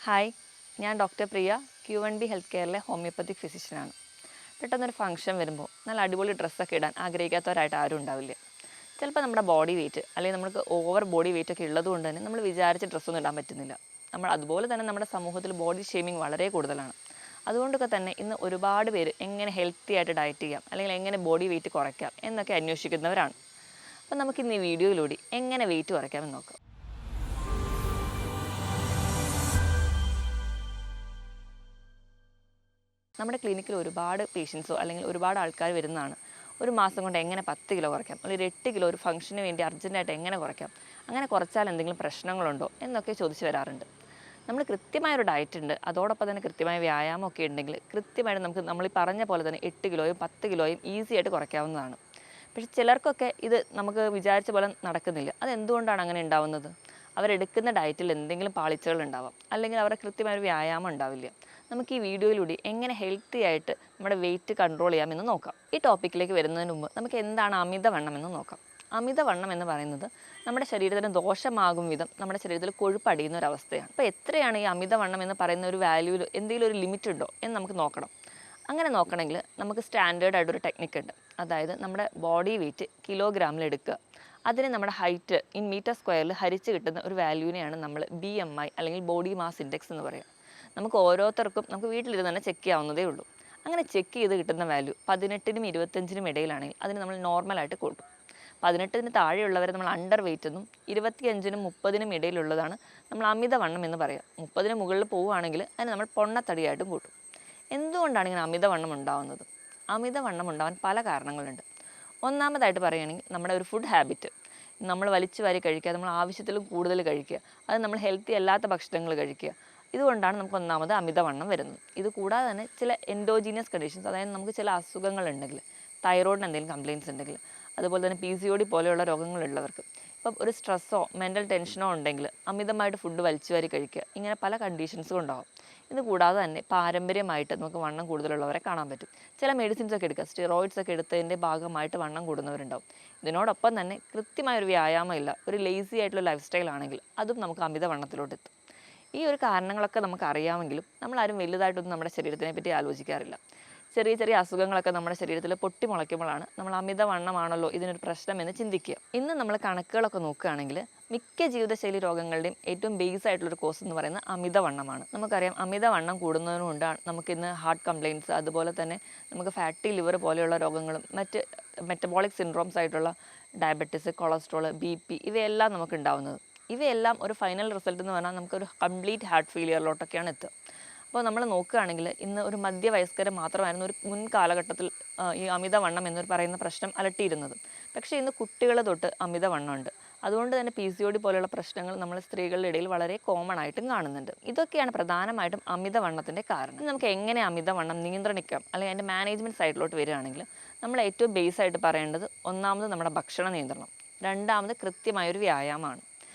Hi, ഞാൻ doctor പ്രിയ Q1B health കെയറിലെ homeopathic ഫിസിഷ്യനാണ്. പെട്ടെന്നൊരു function വരുമ്പോൾ നല്ല അടിപൊളി ഡ്രസ്സൊക്കെ ഇടാൻ ആഗ്രഹിക്കാത്തവരായിട്ട് ആരും ഉണ്ടാവില്ല. ചിലപ്പോൾ നമ്മുടെ ബോഡി വെയിറ്റ് അല്ലെങ്കിൽ നമുക്ക് ഓവർ ബോഡി വെയിറ്റ് ഒക്കെ ഉള്ളത് കൊണ്ട് തന്നെ നമ്മൾ വിചാരിച്ച ഡ്രസ്സൊന്നും ഇടാൻ പറ്റുന്നില്ല. അതുപോലെ തന്നെ നമ്മുടെ സമൂഹത്തിൽ ബോഡി ഷേമിങ് വളരെ കൂടുതലാണ്. അതുകൊണ്ടൊക്കെ തന്നെ ഇന്ന് ഒരുപാട് പേര് എങ്ങനെ ഹെൽത്തി ആയിട്ട് ഡയറ്റ് ചെയ്യാം അല്ലെങ്കിൽ എങ്ങനെ ബോഡി വെയിറ്റ് കുറയ്ക്കാം എന്നൊക്കെ അന്വേഷിക്കുന്നവരാണ്. അപ്പം നമുക്കിന്ന് ഈ വീഡിയോയിലൂടെ എങ്ങനെ വെയിറ്റ് കുറയ്ക്കാമെന്ന് നോക്കാം. നമ്മുടെ ക്ലിനിക്കിൽ ഒരുപാട് പേഷ്യൻസോ അല്ലെങ്കിൽ ഒരുപാട് ആൾക്കാർ വരുന്നതാണ്. ഒരു മാസം കൊണ്ട് എങ്ങനെ 10 കിലോ കുറയ്ക്കാം, അല്ലെങ്കിൽ 8 കിലോ ഒരു ഫംഗ്ഷന് വേണ്ടി അർജൻറ്റായിട്ട് എങ്ങനെ കുറയ്ക്കാം, അങ്ങനെ കുറച്ചാൽ എന്തെങ്കിലും പ്രശ്നങ്ങളുണ്ടോ എന്നൊക്കെ ചോദിച്ചു വരാറുണ്ട്. നമ്മൾ കൃത്യമായൊരു ഡയറ്റ് ഉണ്ട്, അതോടൊപ്പം തന്നെ കൃത്യമായ വ്യായാമമൊക്കെ ഉണ്ടെങ്കിൽ കൃത്യമായിട്ട് നമുക്ക് നമ്മൾ ഈ പറഞ്ഞ പോലെ തന്നെ 8 കിലോയും 10 കിലോയും ഈസി ആയിട്ട് കുറയ്ക്കാവുന്നതാണ്. പക്ഷേ ചിലർക്കൊക്കെ ഇത് നമുക്ക് വിചാരിച്ച പോലെ നടക്കുന്നില്ല. അതെന്തുകൊണ്ടാണ് അങ്ങനെ ഉണ്ടാവുന്നത്? അവരെടുക്കുന്ന ഡയറ്റിൽ എന്തെങ്കിലും പാളിച്ചകൾ ഉണ്ടാവാം, അല്ലെങ്കിൽ അവരുടെ കൃത്യമായൊരു വ്യായാമം ഉണ്ടാവില്ല. നമുക്ക് ഈ വീഡിയോയിലൂടെ എങ്ങനെ ഹെൽത്തി ആയിട്ട് നമ്മുടെ വെയിറ്റ് കൺട്രോൾ ചെയ്യാമെന്ന് നോക്കാം. ഈ ടോപ്പിക്കിലേക്ക് വരുന്നതിന് മുമ്പ് നമുക്ക് എന്താണ് അമിതവണ്ണം എന്ന് നോക്കാം. അമിതവണ്ണം എന്ന് പറയുന്നത് നമ്മുടെ ശരീരത്തിന് ദോഷമാകും വിധം നമ്മുടെ ശരീരത്തിൽ കൊഴുപ്പ് അടിയുന്ന ഒരു അവസ്ഥയാണ്. അപ്പോൾ എത്രയാണ് ഈ അമിതവണ്ണം എന്ന് പറയുന്ന ഒരു വാല്യൂവിൽ എന്തെങ്കിലും ഒരു ലിമിറ്റ് ഉണ്ടോ എന്ന് നമുക്ക് നോക്കണം. അങ്ങനെ നോക്കണമെങ്കിൽ നമുക്ക് സ്റ്റാൻഡേർഡ് ആയിട്ടൊരു ടെക്നിക്ക് ഉണ്ട്. അതായത് നമ്മുടെ ബോഡി വെയിറ്റ് കിലോഗ്രാമിൽ എടുക്കുക, അതിനെ നമ്മുടെ ഹൈറ്റ് ഇൻ മീറ്റർ സ്ക്വയറിൽ ഹരിച്ച് കിട്ടുന്ന ഒരു വാല്യൂവിനെയാണ് നമ്മൾ BMI അല്ലെങ്കിൽ ബോഡി മാസ് ഇൻഡെക്സ് എന്ന് പറയുക. നമുക്ക് ഓരോരുത്തർക്കും നമുക്ക് വീട്ടിലിരുന്ന് തന്നെ ചെക്ക് ചെയ്യാവുന്നതേ ഉള്ളൂ. അങ്ങനെ ചെക്ക് ചെയ്ത് കിട്ടുന്ന വാല്യൂ 18നും 25നും ഇടയിലാണെങ്കിൽ അതിന് നമ്മൾ നോർമലായിട്ട് കൂട്ടും. 18ന് താഴെയുള്ളവരെ നമ്മൾ അണ്ടർ വെയിറ്റ് എന്നും 25നും 30നും ഇടയിലുള്ളതാണ് നമ്മൾ അമിതവണ്ണം എന്ന് പറയുക. 30ന് മുകളിൽ പോവുകയാണെങ്കിൽ അതിന് നമ്മൾ പൊണ്ണത്തടിയായിട്ടും കൂട്ടും. എന്തുകൊണ്ടാണ് ഇങ്ങനെ അമിതവണ്ണം ഉണ്ടാവുന്നത്? അമിതവണ്ണം ഉണ്ടാവാൻ പല കാരണങ്ങളുണ്ട്. ഒന്നാമതായിട്ട് പറയുകയാണെങ്കിൽ നമ്മുടെ ഒരു ഫുഡ് ഹാബിറ്റ്. നമ്മൾ വലിച്ചു വാരി കഴിക്കുക, നമ്മൾ ആവശ്യത്തിലും കൂടുതൽ കഴിക്കുക, അത് നമ്മൾ ഹെൽത്തി അല്ലാത്ത ഭക്ഷണങ്ങൾ കഴിക്കുക, ഇതുകൊണ്ടാണ് നമുക്ക് ഒന്നാമത് അമിതവണ്ണം വരുന്നത്. ഇത് കൂടാതെ തന്നെ ചില എൻഡോജീനിയസ് കണ്ടീഷൻസ്, അതായത് നമുക്ക് ചില അസുഖങ്ങളുണ്ടെങ്കിൽ, തൈറോയിഡിന് എന്തെങ്കിലും കംപ്ലയിൻസ് ഉണ്ടെങ്കിൽ, അതുപോലെ തന്നെ PCOD പോലെയുള്ള രോഗങ്ങളുള്ളവർക്ക്, ഇപ്പം ഒരു സ്ട്രെസ്സോ മെൻ്റൽ ടെൻഷനോ ഉണ്ടെങ്കിൽ അമിതമായിട്ട് ഫുഡ് വലിച്ചു വാരി കഴിക്കുക, ഇങ്ങനെ പല കണ്ടീഷൻസും ഉണ്ടാകും. ഇത് കൂടാതെ തന്നെ പാരമ്പര്യമായിട്ട് നമുക്ക് വണ്ണം കൂടുതലുള്ളവരെ കാണാൻ പറ്റും. ചില മെഡിസിൻസ് ഒക്കെ എടുക്കുക, സ്റ്റിറോയിഡ്സ് ഒക്കെ എടുത്തതിൻ്റെ ഭാഗമായിട്ട് വണ്ണം കൂടുന്നവരുണ്ടാവും. ഇതിനോടൊപ്പം തന്നെ കൃത്യമായൊരു വ്യായാമം ഇല്ല, ഒരു ലേസി ആയിട്ടുള്ള ലൈഫ് സ്റ്റൈൽ ആണെങ്കിൽ അതും നമുക്ക് അമിതവണ്ണത്തിലോട്ട് എത്തും. ഈ ഒരു കാരണങ്ങളൊക്കെ നമുക്ക് അറിയാമെങ്കിലും നമ്മളാരും വലുതായിട്ടൊന്നും നമ്മുടെ ശരീരത്തിനെ പറ്റി ആലോചിക്കാറില്ല. ചെറിയ ചെറിയ അസുഖങ്ങളൊക്കെ നമ്മുടെ ശരീരത്തിൽ പൊട്ടിമുളയ്ക്കുമ്പോഴാണ് നമ്മൾ അമിതവണ്ണമാണല്ലോ ഇതിനൊരു പ്രശ്നമെന്ന് ചിന്തിക്കുക. ഇന്ന് നമ്മൾ കണക്കുകളൊക്കെ നോക്കുകയാണെങ്കിൽ മിക്ക ജീവിതശൈലി രോഗങ്ങളുടെയും ഏറ്റവും ബേസ് ആയിട്ടുള്ളൊരു കോസ് എന്ന് പറയുന്നത് അമിതവണ്ണമാണ്. നമുക്കറിയാം, അമിതവണ്ണം കൂടുന്നതുകൊണ്ടാണ് നമുക്കിന്ന് ഹാർട്ട് കംപ്ലയിൻറ്റ്സ്, അതുപോലെ തന്നെ നമുക്ക് ഫാറ്റി ലിവർ പോലെയുള്ള രോഗങ്ങളും മറ്റ് മെറ്റബോളിക് സിൻഡ്രോംസ് ആയിട്ടുള്ള ഡയബറ്റിസ്, കൊളസ്ട്രോൾ, BP ഇവയെല്ലാം നമുക്ക് ഉണ്ടാവുന്നത്. ഇവയെല്ലാം ഒരു ഫൈനൽ റിസൾട്ട് എന്ന് പറഞ്ഞാൽ നമുക്കൊരു കംപ്ലീറ്റ് ഹാർട്ട് ഫെയിലിയറിലോട്ടൊക്കെയാണ് എത്തുക. അപ്പോൾ നമ്മൾ നോക്കുകയാണെങ്കിൽ ഇന്ന് ഒരു മധ്യവയസ്കരെ മാത്രമായിരുന്നു ഒരു മുൻ കാലഘട്ടത്തിൽ ഈ അമിതവണ്ണം എന്നൊരു പറയുന്ന പ്രശ്നം അലട്ടിയിരുന്നത്. പക്ഷേ ഇന്ന് കുട്ടികൾ തൊട്ട് അമിതവണ്ണമുണ്ട്. അതുകൊണ്ട് തന്നെ PCOD പോലെയുള്ള പ്രശ്നങ്ങൾ നമ്മൾ സ്ത്രീകളുടെ ഇടയിൽ വളരെ കോമൺ ആയിട്ടും കാണുന്നുണ്ട്. ഇതൊക്കെയാണ് പ്രധാനമായിട്ടും അമിതവണ്ണത്തിൻ്റെ കാരണം. നമുക്ക് എങ്ങനെ അമിതവണ്ണം നിയന്ത്രിക്കാം, അല്ലെങ്കിൽ അതിൻ്റെ മാനേജ്മെൻറ്റ് സൈഡിലോട്ട് വരികയാണെങ്കിൽ നമ്മൾ ഏറ്റവും ബേസ് ആയിട്ട് പറയേണ്ടത് ഒന്നാമത് നമ്മുടെ ഭക്ഷണ നിയന്ത്രണം, രണ്ടാമത് കൃത്യമായൊരു വ്യായാമമാണ്.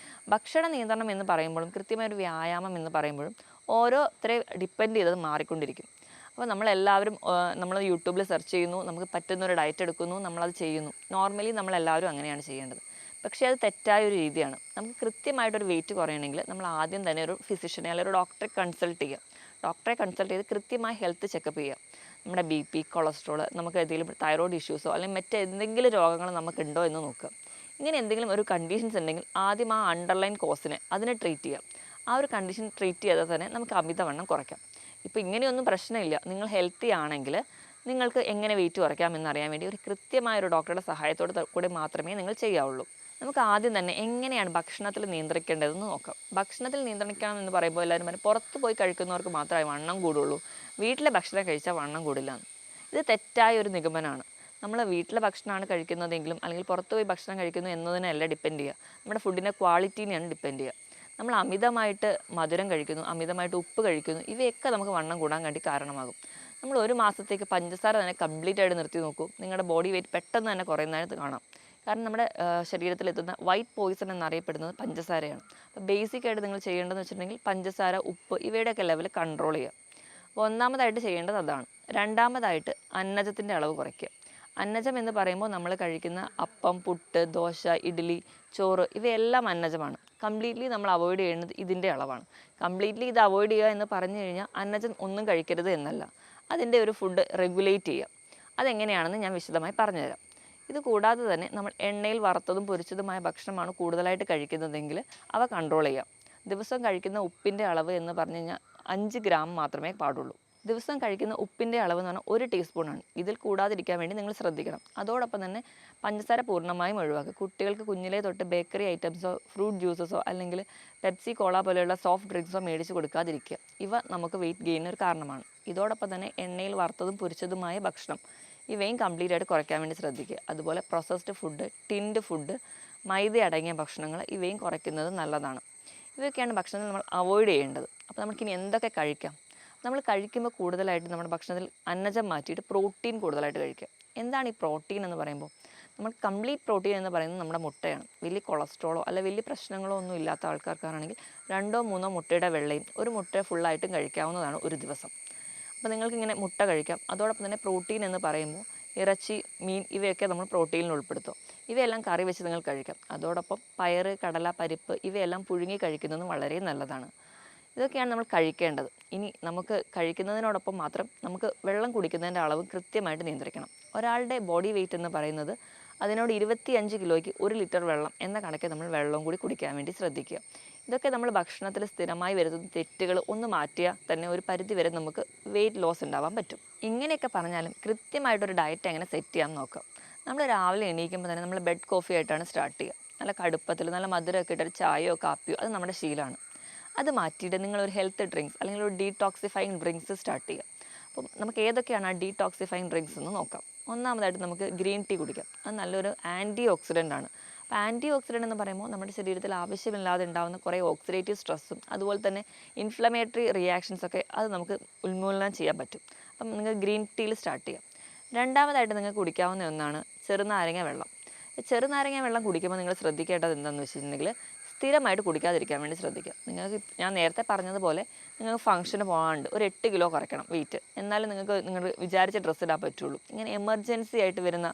ഭക്ഷണ നിയന്ത്രണം എന്ന് പറയുമ്പോഴും കൃത്യമായൊരു വ്യായാമം എന്ന് പറയുമ്പോഴും ഓരോരുത്തരെ ഡിപ്പെൻഡ് ചെയ്തത് മാറിക്കൊണ്ടിരിക്കും. അപ്പോൾ നമ്മളെല്ലാവരും നമ്മൾ യൂട്യൂബിൽ സെർച്ച് ചെയ്യുന്നു, നമുക്ക് പറ്റുന്നൊരു ഡയറ്റ് എടുക്കുന്നു, നമ്മളത് ചെയ്യുന്നു. നോർമലി നമ്മളെല്ലാവരും അങ്ങനെയാണ് ചെയ്യേണ്ടത്. പക്ഷേ അത് തെറ്റായൊരു രീതിയാണ്. നമുക്ക് കൃത്യമായിട്ടൊരു വെയിറ്റ് കുറയണമെങ്കിൽ നമ്മൾ ആദ്യം തന്നെ ഒരു ഫിസിഷ്യനെ അല്ലെങ്കിൽ ഒരു ഡോക്ടറെ കൺസൾട്ട് ചെയ്യുക. ഡോക്ടറെ കൺസൾട്ട് ചെയ്ത് കൃത്യമായി ഹെൽത്ത് ചെക്കപ്പ് ചെയ്യുക. നമ്മുടെ BP, കൊളസ്ട്രോൾ, നമുക്ക് ഏതെങ്കിലും തൈറോയ്ഡ് ഇഷ്യൂസോ അല്ലെങ്കിൽ മറ്റെന്തെങ്കിലും രോഗങ്ങൾ നമുക്കുണ്ടോ എന്ന് നോക്കുക. ഇങ്ങനെ എന്തെങ്കിലും ഒരു കണ്ടീഷൻസ് ഉണ്ടെങ്കിൽ ആദ്യം ആ അണ്ടർലൈൻ കോസിനെ അതിനെ ട്രീറ്റ് ചെയ്യാം. ആ ഒരു കണ്ടീഷൻ ട്രീറ്റ് ചെയ്താൽ തന്നെ നമുക്ക് അമിതവണ്ണം കുറയ്ക്കാം. ഇപ്പോൾ ഇങ്ങനെയൊന്നും പ്രശ്നമില്ല, നിങ്ങൾ ഹെൽത്തി ആണെങ്കിൽ നിങ്ങൾക്ക് എങ്ങനെ വെയിറ്റ് കുറയ്ക്കാം എന്നറിയാൻ വേണ്ടി ഒരു കൃത്യമായൊരു ഡോക്ടറുടെ സഹായത്തോടെ കൂടി മാത്രമേ നിങ്ങൾ ചെയ്യാവുള്ളൂ. നമുക്ക് ആദ്യം തന്നെ എങ്ങനെയാണ് ഭക്ഷണത്തിൽ നിയന്ത്രിക്കേണ്ടതെന്ന് നോക്കാം. ഭക്ഷണത്തിൽ നിയന്ത്രിക്കണം എന്ന് പറയുമ്പോൾ എല്ലാവരും പറയും പുറത്ത് പോയി കഴിക്കുന്നവർക്ക് മാത്രമേ വണ്ണം കൂടുള്ളൂ, വീട്ടിലെ ഭക്ഷണം കഴിച്ചാൽ വണ്ണം കൂടില്ല എന്ന്. ഇത് തെറ്റായ ഒരു നിഗമനമാണ്. നമ്മൾ വീട്ടിലെ ഭക്ഷണമാണ് കഴിക്കുന്നതെങ്കിലും അല്ലെങ്കിൽ പുറത്ത് പോയി ഭക്ഷണം കഴിക്കുന്നു എന്നതിനല്ല ഡിപ്പെൻഡ് ചെയ്യുക, നമ്മുടെ ഫുഡിൻ്റെ ക്വാളിറ്റീനെയാണ് ഡിപ്പെൻഡ് ചെയ്യുക. നമ്മൾ അമിതമായിട്ട് മധുരം കഴിക്കുന്നു, അമിതമായിട്ട് ഉപ്പ് കഴിക്കുന്നു, ഇവയൊക്കെ നമുക്ക് വണ്ണം കൂടാൻ വേണ്ടി കാരണമാകും. നമ്മൾ ഒരു മാസത്തേക്ക് പഞ്ചസാര തന്നെ കംപ്ലീറ്റ് ആയിട്ട് നിർത്തി നോക്കൂ, നിങ്ങളുടെ ബോഡി വെയിറ്റ് പെട്ടെന്ന് തന്നെ കുറയുന്നതായിട്ട് കാണാം. കാരണം നമ്മുടെ ശരീരത്തിലെത്തുന്ന വൈറ്റ് പോയിസൺ എന്നറിയപ്പെടുന്നത് പഞ്ചസാരയാണ്. അപ്പോൾ ബേസിക് ആയിട്ട് നിങ്ങൾ ചെയ്യേണ്ടതെന്ന് വെച്ചിട്ടുണ്ടെങ്കിൽ പഞ്ചസാര, ഉപ്പ് ഇവയുടെയൊക്കെ ലെവൽ കൺട്രോൾ ചെയ്യുക. അപ്പോൾ ഒന്നാമതായിട്ട് ചെയ്യേണ്ടത് അതാണ്. രണ്ടാമതായിട്ട് അന്നജത്തിൻ്റെ അളവ് കുറയ്ക്കുക. അന്നജം എന്ന് പറയുമ്പോൾ നമ്മൾ കഴിക്കുന്ന അപ്പം, പുട്ട്, ദോശ, ഇഡ്ഡലി, ചോറ് ഇവയെല്ലാം അന്നജമാണ്. കംപ്ലീറ്റ്ലി നമ്മൾ അവോയ്ഡ് ചെയ്യുന്നത് ഇതിൻ്റെ അളവാണ്. കംപ്ലീറ്റ്ലി ഇത് അവോയ്ഡ് ചെയ്യുക എന്ന് പറഞ്ഞു കഴിഞ്ഞാൽ അന്നജം ഒന്നും കഴിക്കരുത് എന്നല്ല, അതിൻ്റെ ഒരു ഫുഡ് റെഗുലേറ്റ് ചെയ്യുക. അതെങ്ങനെയാണെന്ന് ഞാൻ വിശദമായി പറഞ്ഞുതരാം. ഇത് കൂടാതെ തന്നെ നമ്മൾ എണ്ണയിൽ വറുത്തതും പൊരിച്ചതുമായ ഭക്ഷണമാണ് കൂടുതലായിട്ട് കഴിക്കുന്നതെങ്കിൽ അവ കൺട്രോൾ ചെയ്യാം. ദിവസം കഴിക്കുന്ന ഉപ്പിൻ്റെ അളവ് എന്ന് പറഞ്ഞു കഴിഞ്ഞാൽ 5 ഗ്രാം മാത്രമേ പാടുള്ളൂ. ദിവസം കഴിക്കുന്ന ഉപ്പിൻ്റെ അളവ് എന്ന് പറഞ്ഞാൽ 1 ടീസ്പൂണാണ്. ഇതിൽ കൂടാതിരിക്കാൻ വേണ്ടി നിങ്ങൾ ശ്രദ്ധിക്കണം. അതോടൊപ്പം തന്നെ പഞ്ചസാര പൂർണ്ണമായും ഒഴിവാക്കുക. കുട്ടികൾക്ക് കുഞ്ഞിലേ തൊട്ട് ബേക്കറി ഐറ്റംസോ ഫ്രൂട്ട് ജ്യൂസസോ അല്ലെങ്കിൽ പെപ്സി കോള പോലെയുള്ള സോഫ്റ്റ് ഡ്രിങ്ക്സോ മേടിച്ച് കൊടുക്കാതിരിക്കുക. ഇവ നമുക്ക് വെയിറ്റ് ഗെയിനൊരു കാരണമാണ്. ഇതോടൊപ്പം തന്നെ എണ്ണയിൽ വറുത്തതും പൊരിച്ചതുമായ ഭക്ഷണം ഇവയും കംപ്ലീറ്റ് ആയിട്ട് കുറയ്ക്കാൻ വേണ്ടി ശ്രദ്ധിക്കുക. അതുപോലെ പ്രോസസ്ഡ് ഫുഡ്, ടിൻഡ് ഫുഡ്, മൈദ അടങ്ങിയ ഭക്ഷണങ്ങൾ ഇവയും കുറയ്ക്കുന്നത് നല്ലതാണ്. ഇവയൊക്കെയാണ് ഭക്ഷണത്തിൽ നമ്മൾ അവോയ്ഡ് ചെയ്യേണ്ടത്. അപ്പോൾ നമുക്കിനി എന്തൊക്കെ കഴിക്കാം? നമ്മൾ കഴിക്കുമ്പോൾ കൂടുതലായിട്ട് നമ്മുടെ ഭക്ഷണത്തിൽ അന്നജം മാറ്റിയിട്ട് പ്രോട്ടീൻ കൂടുതലായിട്ട് കഴിക്കുക. എന്താണ് ഈ പ്രോട്ടീൻ എന്ന് പറയുമ്പോൾ? നമ്മൾ കംപ്ലീറ്റ് പ്രോട്ടീൻ എന്ന് പറയുന്നത് നമ്മുടെ മുട്ടയാണ്. വലിയ കൊളസ്ട്രോളോ അല്ല വലിയ പ്രശ്നങ്ങളോ ഒന്നും ഇല്ലാത്ത ആൾക്കാർക്കാണെങ്കിൽ 2-3 മുട്ടയുടെ വെള്ളയും ഒരു മുട്ട ഫുള്ളായിട്ടും കഴിക്കാവുന്നതാണ് ഒരു ദിവസം. അപ്പോൾ നിങ്ങൾക്കിങ്ങനെ മുട്ട കഴിക്കാം. അതോടൊപ്പം തന്നെ പ്രോട്ടീൻ എന്ന് പറയുമ്പോൾ ഇറച്ചി, മീൻ ഇവയൊക്കെ നമ്മൾ പ്രോട്ടീനിൽ ഉൾപ്പെടുത്തും. ഇവയെല്ലാം കറി വെച്ച് നിങ്ങൾ കഴിക്കാം. അതോടൊപ്പം പയറ്, കടല, പരിപ്പ് ഇവയെല്ലാം പുഴുങ്ങി കഴിക്കുന്നതും വളരെ നല്ലതാണ്. ഇതൊക്കെയാണ് നമ്മൾ കഴിക്കേണ്ടത്. ഇനി നമുക്ക് കഴിക്കുന്നതിനോടൊപ്പം മാത്രം നമുക്ക് വെള്ളം കുടിക്കുന്നതിൻ്റെ അളവ് കൃത്യമായിട്ട് നിയന്ത്രിക്കണം. ഒരാളുടെ ബോഡി വെയിറ്റ് എന്ന് പറയുന്നത് അതിനോട് 25 കിലോയ്ക്ക് 1 ലിറ്റർ വെള്ളം എന്ന കണക്കെ നമ്മൾ വെള്ളവും കൂടി കുടിക്കാൻ വേണ്ടി ശ്രദ്ധിക്കുക. ഇതൊക്കെ നമ്മൾ ഭക്ഷണത്തിൽ സ്ഥിരമായി വരുന്ന തെറ്റുകൾ ഒന്ന് മാറ്റിയാൽ തന്നെ ഒരു പരിധി വരെ നമുക്ക് വെയിറ്റ് ലോസ് ഉണ്ടാവാൻ പറ്റും. ഇങ്ങനെയൊക്കെ പറഞ്ഞാലും കൃത്യമായിട്ടൊരു ഡയറ്റ് എങ്ങനെ സെറ്റ് ചെയ്യാൻ നോക്കാം. നമ്മൾ രാവിലെ എണീക്കുമ്പോൾ തന്നെ നമ്മൾ ബെഡ് കോഫി ആയിട്ടാണ് സ്റ്റാർട്ട് ചെയ്യുക. നല്ല കടുപ്പത്തിൽ നല്ല മധുരമൊക്കെ ഇട്ടൊരു ചായയോ കാപ്പിയോ അത് നമ്മുടെ ശീലമാണ്. അത് മാറ്റിയിട്ട് നിങ്ങളൊരു ഹെൽത്ത് ഡ്രിങ്ക്സ് അല്ലെങ്കിൽ ഒരു ഡീടോക്സിഫൈങ് ഡ്രിങ്ക്സ് സ്റ്റാർട്ട് ചെയ്യുക. അപ്പം നമുക്ക് ഏതൊക്കെയാണ് ആ ഡീടോക്സിഫൈങ് ഡ്രിങ്ക്സ് എന്ന് നോക്കാം. ഒന്നാമതായിട്ട് നമുക്ക് ഗ്രീൻ ടീ കുടിക്കാം. അത് നല്ലൊരു ആൻറ്റി ഓക്സിഡൻ്റ് ആണ്. അപ്പോൾ ആൻറ്റി ഓക്സിഡൻ്റ് എന്ന് പറയുമ്പോൾ നമ്മുടെ ശരീരത്തിൽ ആവശ്യമില്ലാതെ ഉണ്ടാകുന്ന കുറേ ഓക്സിഡേറ്റീവ് സ്ട്രെസ്സും അതുപോലെ തന്നെ ഇൻഫ്ലമേറ്ററി റിയാക്ഷൻസൊക്കെ അത് നമുക്ക് ഉന്മൂലനം ചെയ്യാൻ പറ്റും. അപ്പം നിങ്ങൾ ഗ്രീൻ ടീയിൽ സ്റ്റാർട്ട് ചെയ്യാം. രണ്ടാമതായിട്ട് നിങ്ങൾക്ക് കുടിക്കാവുന്ന ഒന്നാണ് ചെറുനാരങ്ങ വെള്ളം. ചെറുനാരങ്ങ വെള്ളം കുടിക്കുമ്പോൾ നിങ്ങൾ ശ്രദ്ധിക്കേണ്ടത് എന്താണെന്ന് വെച്ചിട്ടുണ്ടെങ്കിൽ സ്ഥിരമായിട്ട് കുടിക്കാതിരിക്കാൻ വേണ്ടി ശ്രദ്ധിക്കുക. നിങ്ങൾക്ക് ഞാൻ നേരത്തെ പറഞ്ഞതുപോലെ നിങ്ങൾക്ക് ഫംഗ്ഷന് പോകാണ്ട് ഒരു 8 കിലോ കുറയ്ക്കണം വെയിറ്റ്, എന്നാലും നിങ്ങൾക്ക് നിങ്ങൾ വിചാരിച്ച ഡ്രസ്സ് ഇടാൻ പറ്റുള്ളൂ. ഇങ്ങനെ എമർജൻസി ആയിട്ട് വരുന്ന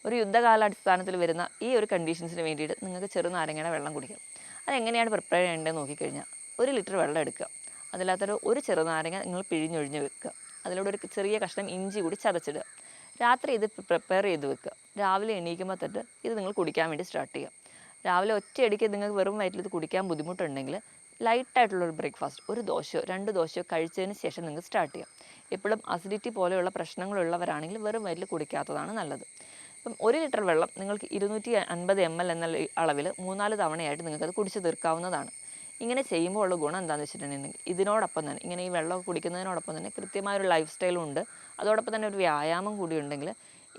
ഒരു യുദ്ധകാലാടിസ്ഥാനത്തിൽ വരുന്ന ഈ ഒരു കണ്ടീഷൻസിന് വേണ്ടിയിട്ട് നിങ്ങൾക്ക് ചെറുനാരങ്ങയുടെ വെള്ളം കുടിക്കാം. അതെങ്ങനെയാണ് പ്രിപ്പയർ ചെയ്യേണ്ടതെന്ന് നോക്കിക്കഴിഞ്ഞാൽ 1 ലിറ്റർ വെള്ളം എടുക്കുക. അതിനകത്തൊരു ചെറുനാരങ്ങ നിങ്ങൾ പിഴിഞ്ഞൊഴിഞ്ഞ് വെക്കുക. അതിലൂടെ ഒരു ചെറിയ കഷ്ണം ഇഞ്ചി കൂടി ചതച്ചിടുക. രാത്രി ഇത് പ്രിപ്പയർ ചെയ്ത് വെക്കുക. രാവിലെ എണീക്കുമ്പോൾ തൊട്ട് ഇത് നിങ്ങൾ കുടിക്കാൻ വേണ്ടി സ്റ്റാർട്ട് ചെയ്യുക. രാവിലെ ഒറ്റയടിക്ക് നിങ്ങൾക്ക് വെറും വയറ്റിൽ ഇത് കുടിക്കാൻ ബുദ്ധിമുട്ടുണ്ടെങ്കിൽ ലൈറ്റായിട്ടുള്ളൊരു ബ്രേക്ക്ഫാസ്റ്റ്, 1 ദോശയോ 2 ദോശയോ കഴിച്ചതിന് ശേഷം നിങ്ങൾക്ക് സ്റ്റാർട്ട് ചെയ്യാം. എപ്പോഴും അസിഡിറ്റി പോലെയുള്ള പ്രശ്നങ്ങളുള്ളവരാണെങ്കിൽ വെറും വയറ്റിൽ കുടിക്കാത്തതാണ് നല്ലത്. ഇപ്പം 1 ലിറ്റർ വെള്ളം നിങ്ങൾക്ക് 250 ml എന്ന അളവിൽ 3-4 തവണയായിട്ട് നിങ്ങൾക്കത് കുടിച്ച് തീർക്കാവുന്നതാണ്. ഇങ്ങനെ ചെയ്യുമ്പോൾ ഉള്ള ഗുണം എന്താണെന്ന് വെച്ചിട്ടുണ്ടെങ്കിൽ ഇതിനോടൊപ്പം തന്നെ ഇങ്ങനെ ഈ വെള്ളം കുടിക്കുന്നതിനോടൊപ്പം തന്നെ കൃത്യമായൊരു ലൈഫ് സ്റ്റൈലും ഉണ്ട്. അതോടൊപ്പം തന്നെ ഒരു വ്യായാമം കൂടി ഉണ്ടെങ്കിൽ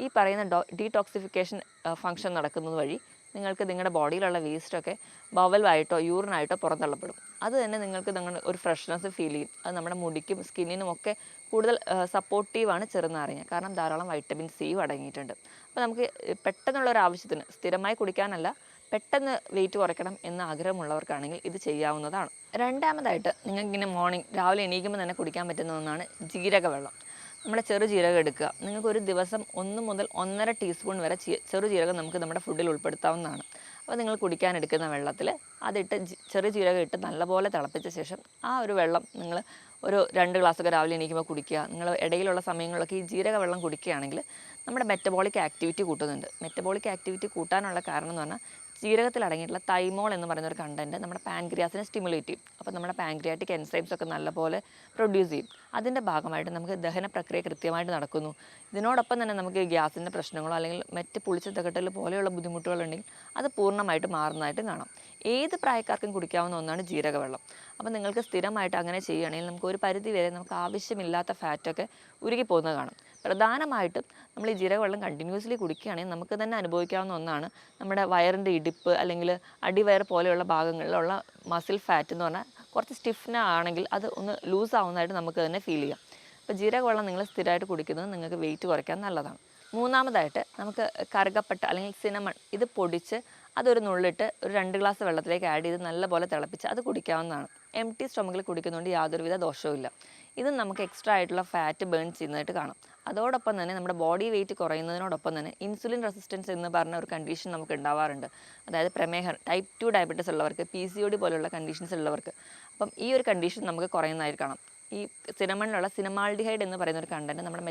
ഈ പറയുന്ന ഡീടോക്സിഫിക്കേഷൻ ഫംഗ്ഷൻ നടക്കുന്നത് വഴി നിങ്ങൾക്ക് നിങ്ങളുടെ ബോഡിയിലുള്ള വേസ്റ്റൊക്കെ ബവലായിട്ടോ യൂറിനായിട്ടോ പുറന്തള്ളപ്പെടും. അത് തന്നെ നിങ്ങൾക്ക് നിങ്ങളുടെ ഒരു ഫ്രഷ്നെസ് ഫീൽ ചെയ്യും. അത് നമ്മുടെ മുടിക്കും സ്കിന്നിനും ഒക്കെ കൂടുതൽ സപ്പോർട്ടീവാണ് ചെറുനാരങ്ങ. കാരണം ധാരാളം വൈറ്റമിൻ സിയും അടങ്ങിയിട്ടുണ്ട്. അപ്പോൾ നമുക്ക് പെട്ടെന്നുള്ള ഒരു ആവശ്യത്തിന് സ്ഥിരമായി കുടിക്കാനല്ല, പെട്ടെന്ന് വെയിറ്റ് കുറയ്ക്കണം എന്ന ആഗ്രഹമുള്ളവർക്കാണെങ്കിൽ ഇത് ചെയ്യാവുന്നതാണ്. രണ്ടാമതായിട്ട് നിങ്ങൾക്കിങ്ങനെ മോർണിംഗ് രാവിലെ എണീക്കുമ്പോൾ തന്നെ കുടിക്കാൻ പറ്റുന്ന ഒന്നാണ് ജീരകവെള്ളം. നമ്മുടെ ചെറുജീരകം എടുക്കുക. നിങ്ങൾക്ക് ഒരു ദിവസം 1 മുതൽ 1.5 ടീസ്പൂൺ വരെ ചെറുജീരകം നമുക്ക് നമ്മുടെ ഫുഡിൽ ഉൾപ്പെടുത്താവുന്നതാണ്. അപ്പോൾ നിങ്ങൾ കുടിക്കാൻ എടുക്കുന്ന വെള്ളത്തിൽ അതിട്ട് ചെറുജീരകം ഇട്ട് നല്ലപോലെ തിളപ്പിച്ച ശേഷം ആ ഒരു വെള്ളം നിങ്ങൾ ഒരു 2 ഗ്ലാസ്സൊക്കെ രാവിലെ എണീക്കുമ്പോൾ കുടിക്കുക. നിങ്ങൾ ഇടയിലുള്ള സമയങ്ങളിലൊക്കെ ഈ ജീരക വെള്ളം കുടിക്കുകയാണെങ്കിൽ നമ്മുടെ മെറ്റബോളിക് ആക്ടിവിറ്റി കൂട്ടുന്നുണ്ട്. മെറ്റബോളിക് ആക്ടിവിറ്റി കൂട്ടാനുള്ള കാരണം എന്ന് പറഞ്ഞാൽ ജീരകത്തിൽ അടങ്ങിയിട്ടുള്ള തൈമോൾ എന്ന് പറയുന്ന ഒരു കണ്ടൻറ്റ് നമ്മുടെ പാൻക്രിയാസിനെ സ്റ്റിമുലേറ്റ് ചെയ്യും. അപ്പോൾ നമ്മുടെ പാൻക്രിയാറ്റിക് എൻസൈംസ് ഒക്കെ നല്ലപോലെ പ്രൊഡ്യൂസ് ചെയ്യും. അതിൻ്റെ ഭാഗമായിട്ട് നമുക്ക് ദഹന പ്രക്രിയ കൃത്യമായിട്ട് നടക്കുന്നു. ഇതിനോടൊപ്പം തന്നെ നമുക്ക് ഗ്യാസിൻ്റെ പ്രശ്നങ്ങളോ അല്ലെങ്കിൽ മറ്റ് പുളിച്ച തകട്ടൽ പോലെയുള്ള ബുദ്ധിമുട്ടുകളുണ്ടെങ്കിൽ അത് പൂർണ്ണമായിട്ട് മാറുന്നതായിട്ടും കാണാം. ഏത് പ്രായക്കാർക്കും കുടിക്കാവുന്ന ഒന്നാണ് ജീരകവെള്ളം. അപ്പോൾ നിങ്ങൾക്ക് സ്ഥിരമായിട്ട് അങ്ങനെ ചെയ്യുകയാണെങ്കിൽ നമുക്ക് ഒരു പരിധി വരെ നമുക്ക് ആവശ്യമില്ലാത്ത ഫാറ്റൊക്കെ ഉരുകി പോകുന്നത് കാണാം. പ്രധാനമായിട്ടും നമ്മൾ ഈ ജീരകവെള്ളം കണ്ടിന്യൂസ്ലി കുടിക്കുകയാണെങ്കിൽ നമുക്ക് തന്നെ അനുഭവിക്കാവുന്ന ഒന്നാണ് നമ്മുടെ വയറിൻ്റെ ഇടിപ്പ് അല്ലെങ്കിൽ അടിവയർ പോലെയുള്ള ഭാഗങ്ങളിലുള്ള മസിൽ ഫാറ്റ് എന്ന് പറഞ്ഞാൽ കുറച്ച് സ്റ്റിഫ്നാണെങ്കിൽ അത് ഒന്ന് ലൂസ് ആവുന്നതായിട്ട് നമുക്ക് തന്നെ ഫീൽ ചെയ്യാം. അപ്പോൾ ജീരകവെള്ളം നിങ്ങൾ സ്ഥിരമായിട്ട് കുടിക്കുന്നത് നിങ്ങൾക്ക് വെയിറ്റ് കുറയ്ക്കാൻ നല്ലതാണ്. മൂന്നാമതായിട്ട് നമുക്ക് കറുകപ്പട്ട അല്ലെങ്കിൽ സിനമൺ ഇത് പൊടിച്ച് അതൊരു നുള്ളിട്ട് ഒരു 2 ഗ്ലാസ് വെള്ളത്തിലേക്ക് ആഡ് ചെയ്ത് നല്ലപോലെ തിളപ്പിച്ച് അത് കുടിക്കാവുന്നതാണ്. എംപ്റ്റി സ്റ്റൊമക്കിൽ കുടിക്കുന്നതുകൊണ്ട് യാതൊരുവിധ ദോഷവുമില്ല. ഇതും നമുക്ക് എക്സ്ട്രാ ആയിട്ടുള്ള ഫാറ്റ് ബേൺ ചെയ്യുന്നതായിട്ട് കാണാം. അതോടൊപ്പം തന്നെ നമ്മുടെ ബോഡി വെയിറ്റ് കുറയുന്നതിനോടൊപ്പം തന്നെ ഇൻസുലിൻ റെസിസ്റ്റൻസ് എന്ന് പറഞ്ഞ ഒരു കണ്ടീഷൻ നമുക്ക് ഉണ്ടാവാറുണ്ട്. അതായത് പ്രമേഹം, ടൈപ്പ് 2 ഡയബറ്റീസ് ഉള്ളവർക്ക്, PCOD പോലുള്ള കണ്ടീഷൻസ് ഉള്ളവർക്ക്. അപ്പം ഈ ഒരു കണ്ടീഷൻ നമുക്ക് കുറയുന്നതായിട്ട് കാണാം. ഈ സിനമണിലുള്ള സിനമാൾഡിഹൈഡ് എന്ന് പറയുന്ന ഒരു കണ്ടന്റ് നമ്മുടെ